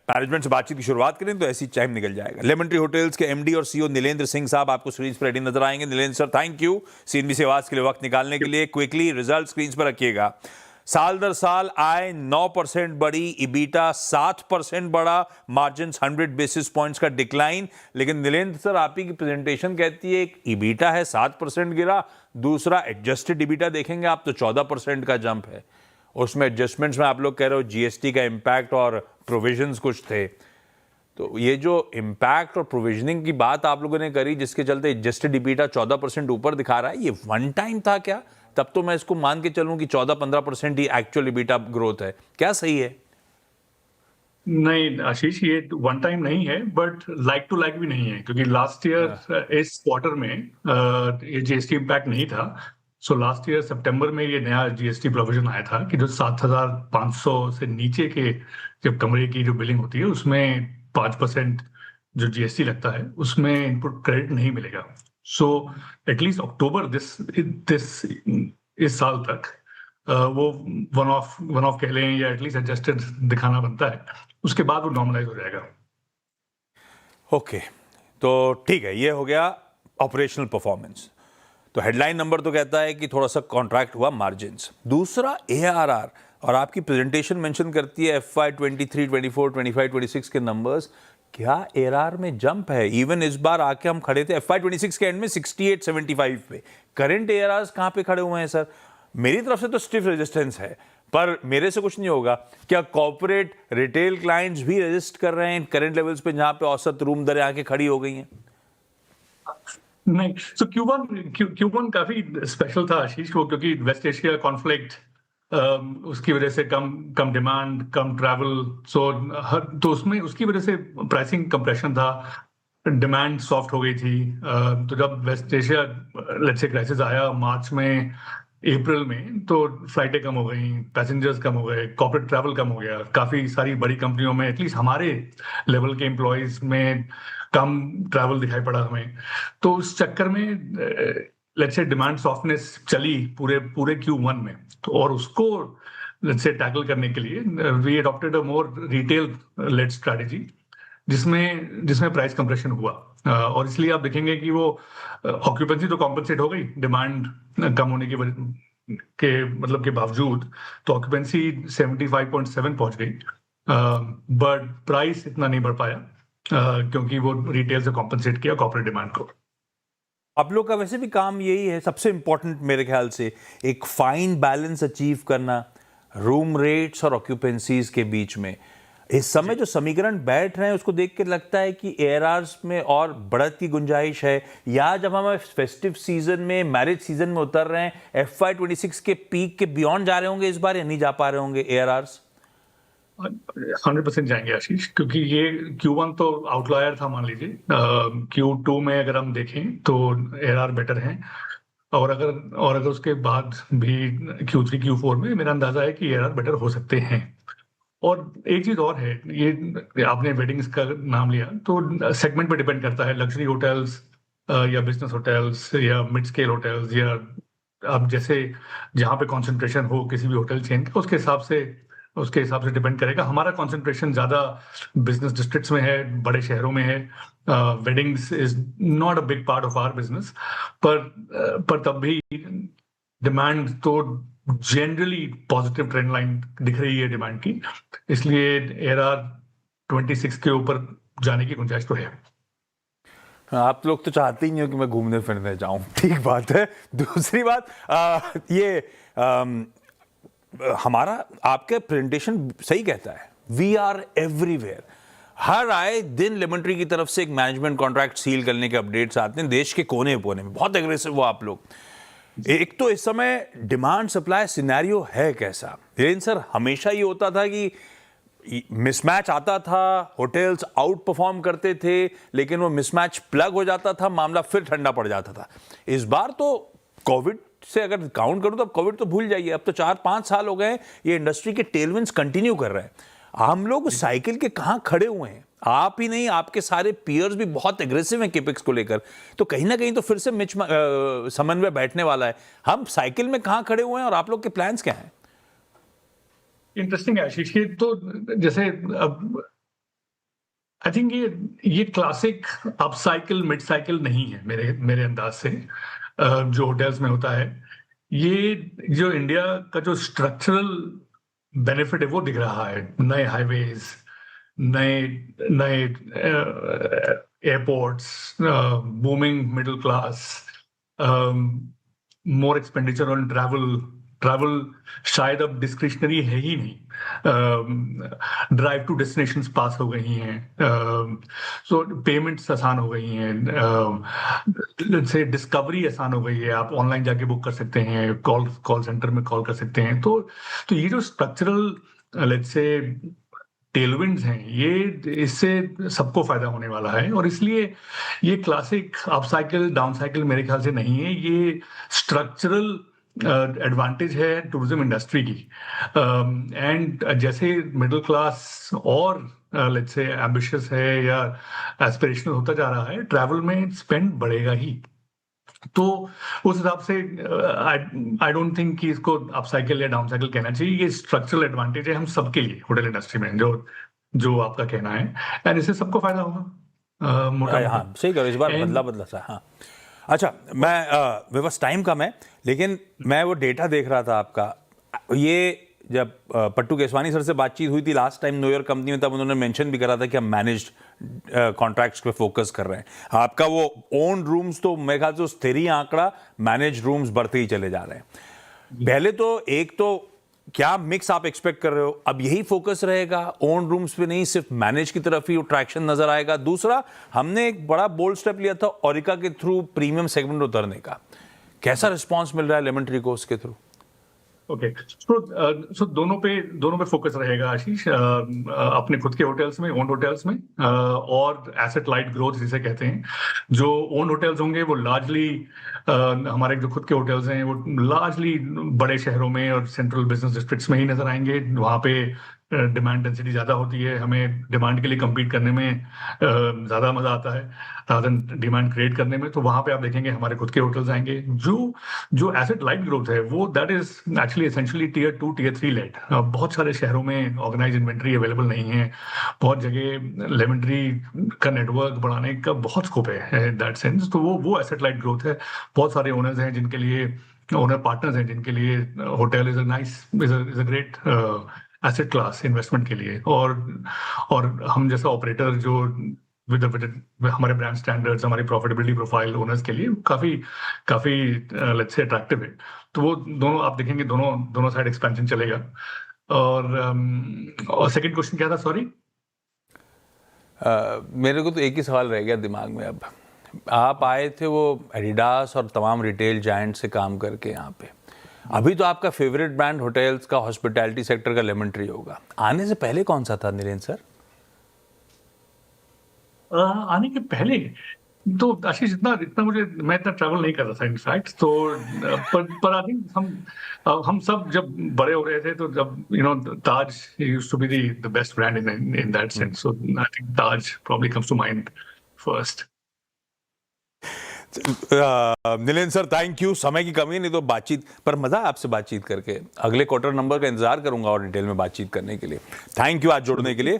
Management से बातचीत की शुरुआत करें तो ऐसी टाइम निकल जाएगा। लेमन ट्री होटल्स के एमडी और सीईओ नीलेंद्र सिंह साहब आपको स्क्रीन पर रेडी नजर आएंगे। Nilendra sir, thank you CNBC Awaaz के लिए वक्त निकालने के लिए। क्विकली रिजल्ट स्क्रीन पर रखिएगा। साल दर साल आय 9% बढ़ी, इबीटा 7% बढ़ा, मार्जिन 100 बेसिस पॉइंट्स का डिक्लाइन। लेकिन नीलेंद्र सर, आप ही की प्रेजेंटेशन कहती है एक इबीटा है 7% गिरा, दूसरा एडजस्टेड इबीटा देखेंगे आप तो 14% का जंप है। उसमें एडजस्टमेंट्स में आप लोग कह रहे हो जीएसटी का इम्पैक्ट और प्रोविजंस कुछ थे। तो ये जो इम्पैक्ट और प्रोविजनिंग की बात आप लोगों ने करी जिसके चलते एडजस्टेड इबीटा 14% ऊपर दिखा रहा है, ये वन टाइम था क्या? तब तो मैं इसको मान के चलूं कि 14-15% ही एक्चुअल इबीटा ग्रोथ है। क्या सही है? नहीं आशीष, ये वन टाइम नहीं है, बट लाइक टू लाइक भी नहीं है, क्योंकि लास्ट ईयर इस क्वार्टर में ये जीएसटी इम्पैक्ट नहीं था। सो लास्ट ईयर सितंबर में ये नया जीएसटी प्रोविजन आया था कि जो 7,500 से नीचे के जब कमरे की जो बिलिंग होती है उसमें 5% जो जीएसटी लगता है उसमें इनपुट क्रेडिट नहीं मिलेगा। सो एटलीस्ट अक्टूबर दिस इस साल तक वो वन ऑफ कह लें या एटलीस्ट एडजस्टेड दिखाना बनता है, उसके बाद वो नॉर्मलाइज हो जाएगा। ओके, तो ठीक है, ये हो गया ऑपरेशनल परफॉर्मेंस। तो हेडलाइन नंबर तो कहता है कि थोड़ा सा कॉन्ट्रैक्ट हुआ मार्जिन्स। दूसरा एआरआर, और आपकी प्रेजेंटेशन मेंशन करती है FY 23, 24, 25, 26 के नंबर्स। क्या एआरआर में जंप है? इवन इस बार आके हम खड़े थे FY 26 के एंड में 68-75 पे। करंट एआरआर कहां पे खड़े हुए हैं सर? मेरी तरफ से तो स्टिफ रेजिस्टेंस है, पर मेरे से कुछ नहीं होगा। क्या कॉर्पोरेट रिटेल क्लाइंट्स भी रेजिस्ट कर रहे हैं करंट लेवल्स पे जहां पे औसत रूम दरें आके खड़ी हो गई हैं? नहीं, सो Q1 काफी स्पेशल था आशीष को, क्योंकि वेस्ट एशिया कॉन्फ्लिक्ट उसकी वजह से कम डिमांड, कम ट्रैवल। तो उसमें उसकी वजह से प्राइसिंग कंप्रेशन था, डिमांड सॉफ्ट हो गई थी। तो जब वेस्ट एशिया लेट्स से क्राइसिस आया मार्च में, अप्रैल में, तो फ्लाइटें कम हो गई, पैसेंजर्स कम हो गए, कॉर्पोरेट ट्रैवल कम हो गया। काफी सारी बड़ी कंपनियों में, एटलीस्ट हमारे लेवल के एम्प्लॉयज में कम ट्रैवल दिखाई पड़ा हमें। तो उस चक्कर में लेट्स से डिमांड सॉफ्टनेस चली पूरे Q1 में। तो और उसको लेट्स से टैकल करने के लिए we adopted a more retail led strategy, जिसमें प्राइस कंप्रेशन हुआ। और इसलिए आप देखेंगे कि वो ऑक्यूपेंसी तो कॉम्पनसेट हो गई डिमांड कम होने की वजह के बावजूद, तो ऑक्यूपेंसी 75.7 पहुंच गई, बट प्राइस इतना नहीं बढ़ पाया क्योंकि वो रिटेल से कॉम्पनसेट किया कॉर्पोरेट डिमांड को। आप लोग का वैसे भी काम यही है, सबसे इंपॉर्टेंट मेरे ख्याल से, एक फाइन बैलेंस अचीव करना रूम रेट्स और ऑक्यूपेंसीज के बीच में। इस समय जो समीकरण बैठ रहे हैं उसको देख के लगता है कि एआरआर्स में और बढ़त की गुंजाइश है, या जब हम फेस्टिव सीजन में, मैरिज सीजन में उतर रहे हैं, FY 26 के पीक के बियॉन्ड जा रहे होंगे इस बार, या नहीं जा पा रहे होंगे एआरआर्स? 100% जाएंगे आशीष, क्योंकि ये Q1 तो आउटलायर था मान लीजिए। Q2 में अगर हम देखें तो एआरआर बेटर है, और अगर उसके बाद भी Q3 Q4 में मेरा अंदाजा है कि एआरआर बेटर हो सकते हैं। और एक चीज और है, ये आपने वेडिंग्स का नाम लिया, तो सेगमेंट पे डिपेंड करता है। लग्जरी होटल्स या बिजनेस होटल्स या मिड स्केल होटल्स, या अब जैसे जहाँ पे कंसंट्रेशन हो किसी भी होटल चेन का, उसके हिसाब से डिपेंड करेगा। हमारा कंसंट्रेशन ज्यादा बिजनेस डिस्ट्रिक्ट्स में है, बड़े शहरों में है। Weddings is not a big part of our business, पर तब भी डिमांड तो जनरली पॉजिटिव ट्रेंड लाइन दिख रही है डिमांड की, इसलिए एआरआर 26 के ऊपर जाने की गुंजाइश तो है। आप लोग तो चाहते ही नहीं हो कि मैं घूमने फिरने जाऊं, ठीक बात है। दूसरी बात, हमारा आपका प्रेजेंटेशन सही कहता है, वी आर एवरीवेयर। हर आए दिन लेमन ट्री की तरफ से एक मैनेजमेंट कॉन्ट्रैक्ट सील करने के अपडेट्स आते हैं देश के कोने कोने में। बहुत एग्रेसिव हो आप लोग। एक तो इस समय डिमांड सप्लाई सिनेरियो है कैसा? लेकिन सर, हमेशा ये होता था कि मिसमैच आता था, होटल्स आउट परफॉर्म करते थे, लेकिन वो मिसमैच प्लग हो जाता था, मामला फिर ठंडा पड़ जाता था। इस बार तो कोविड से अगर काउंट करूं तो अब कोविड तो भूल जाइए, अब तो 4-5 साल हो गए ये इंडस्ट्री के टेलविंड्स कंटिन्यू कर रहे हैं। हम लोग साइकिल के कहां खड़े हुए हैं? आप ही नहीं, आपके सारे पीयर्स भी बहुत एग्रेसिव हैं केपेक्स को लेकर। तो कहीं ना कहीं तो फिर से समन्वय बैठने वाला है। हम साइकिल में कहां खड़े हुए हैं और आप लोग के प्लान्स क्या हैं? इंटरेस्टिंग है आशीष। ये तो जैसे अब आई थिंक ये classic up cycle mid cycle नहीं है मेरे मेरे अंदाज से, जो होटल्स में होता है। ये जो इंडिया का जो स्ट्रक्चरल बेनिफिट है वो दिख रहा है, नए हाईवेज, नए नए airports, booming middle class, more expenditure on travel. Travel शायद अब डिस्क्रिशनरी है ही नहीं। ड्राइव टू डेस्टिनेशंस पास हो गई हैं, सो पेमेंट्स आसान हो गई हैं, से डिस्कवरी आसान हो गई है, आप ऑनलाइन जाके बुक कर सकते हैं, कॉल सेंटर में कॉल कर सकते हैं। तो ये जो स्ट्रक्चरल लेट्स से टेलविंड्स हैं, ये इससे सबको फायदा होने वाला है। और इसलिए ये classic up cycle down cycle मेरे ख्याल से नहीं है, ये स्ट्रक्चरल एडवांटेज है टूरिज्म इंडस्ट्री की। एंड जैसे मिडिल क्लास और लेट्स से एम्बिशियस है या एस्पिरेशनल होता जा रहा है, ट्रैवल में स्पेंड बढ़ेगा ही। तो उस हिसाब से आई डोंट थिंक कि इसको अप साइकिल या डाउन साइकिल कहना चाहिए। ये स्ट्रक्चरल एडवांटेज है हम सबके लिए होटल इंडस्ट्री में, जो जो आपका कहना है, एंड इससे सबको फायदा होगा मोटा। हाँ सही करो, इस बार बदला सा। हाँ अच्छा, मैं मेरे पास टाइम कम है, लेकिन मैं वो डेटा देख रहा था आपका। ये जब पट्टू केसवानी सर से बातचीत हुई थी last time new year company में, तब उन्होंने मेंशन भी करा था कि हम मैनेज्ड कॉन्ट्रैक्ट्स पे फोकस कर रहे हैं। आपका वो ओन रूम्स तो मेरे ख्याल से स्थिर ही आंकड़ा, मैनेज रूम्स बढ़ते ही चले जा रहे हैं। पहले तो एक तो क्या मिक्स आप एक्सपेक्ट कर रहे हो, अब यही फोकस रहेगा ओन रूम्स पे, नहीं सिर्फ मैनेज की तरफ ही ट्रैक्शन नजर आएगा? दूसरा, हमने एक बड़ा बोल्ड स्टेप लिया था ओरिका के थ्रू प्रीमियम सेगमेंट उतरने का, कैसा रिस्पांस मिल रहा है लेमन ट्री को उसके थ्रू? ओके, सो दोनों पे फोकस रहेगा आशीष, अपने खुद के होटल्स में, ओन होटल्स में, और एसेट लाइट ग्रोथ जिसे कहते हैं। जो ओन होटल्स होंगे वो लार्जली, हमारे जो खुद के होटल्स हैं वो लार्जली बड़े शहरों में और सेंट्रल बिजनेस डिस्ट्रिक्ट्स में ही नजर आएंगे। वहाँ पे डिमांड डेंसिटी ज्यादा होती है, हमें डिमांड के लिए compete करने में ज्यादा मजा आता है rather than डिमांड क्रिएट करने में। तो वहां पे आप देखेंगे हमारे खुद के होटल्स आएंगे। जो जो एसेट लाइट ग्रोथ है वो that is actually essentially tier 2 tier 3 led. बहुत सारे शहरों में ऑर्गेनाइज इन्वेंट्री अवेलेबल नहीं है, बहुत जगह लेमन ट्री का नेटवर्क बढ़ाने का बहुत स्कोप है इन दैट सेंस। तो वो एसेट लाइट ग्रोथ है। बहुत सारे ओनर्स हैं जिनके लिए, ओनर पार्टनर्स हैं जिनके लिए hotel is a great asset class investment के लिए। और हम जैसा ऑपरेटर जो विद हमारे ब्रांड स्टैंडर्ड्स, हमारी प्रॉफिटेबिलिटी प्रोफाइल ओनर्स के लिए काफी काफी लेट्स से अट्रैक्टिव है। तो वो दोनों आप देखेंगे, दोनों साइड एक्सपेंशन चलेगा। और सेकंड क्वेश्चन क्या था, सॉरी? मेरे को तो एक ही सवाल रह गया दिमाग में। अब आप आए थे वो एडिडास और तमाम रिटेल जायंट से काम करके यहाँ पे, अभी तो आपका फेवरेट ब्रांड होटल्स का, हॉस्पिटैलिटी सेक्टर का लेमन ट्री होगा। आने से पहले कौन सा था नीरेन सर? आने के पहले तो आशीष मैं इतना ट्रैवल नहीं कर रहा था इनफैक्ट। तो पर आई थिंक हम सब जब बड़े हो रहे थे, तो जब Taj used to be the best brand in that sense. So I think Taj probably comes to mind first. Neelen sir thank you, समय की कमी नहीं तो बातचीत पर मजा आपसे बातचीत करके। अगले क्वार्टर नंबर का इंतजार करूंगा और डिटेल में बातचीत करने के लिए। थैंक यू आज जुड़ने के लिए।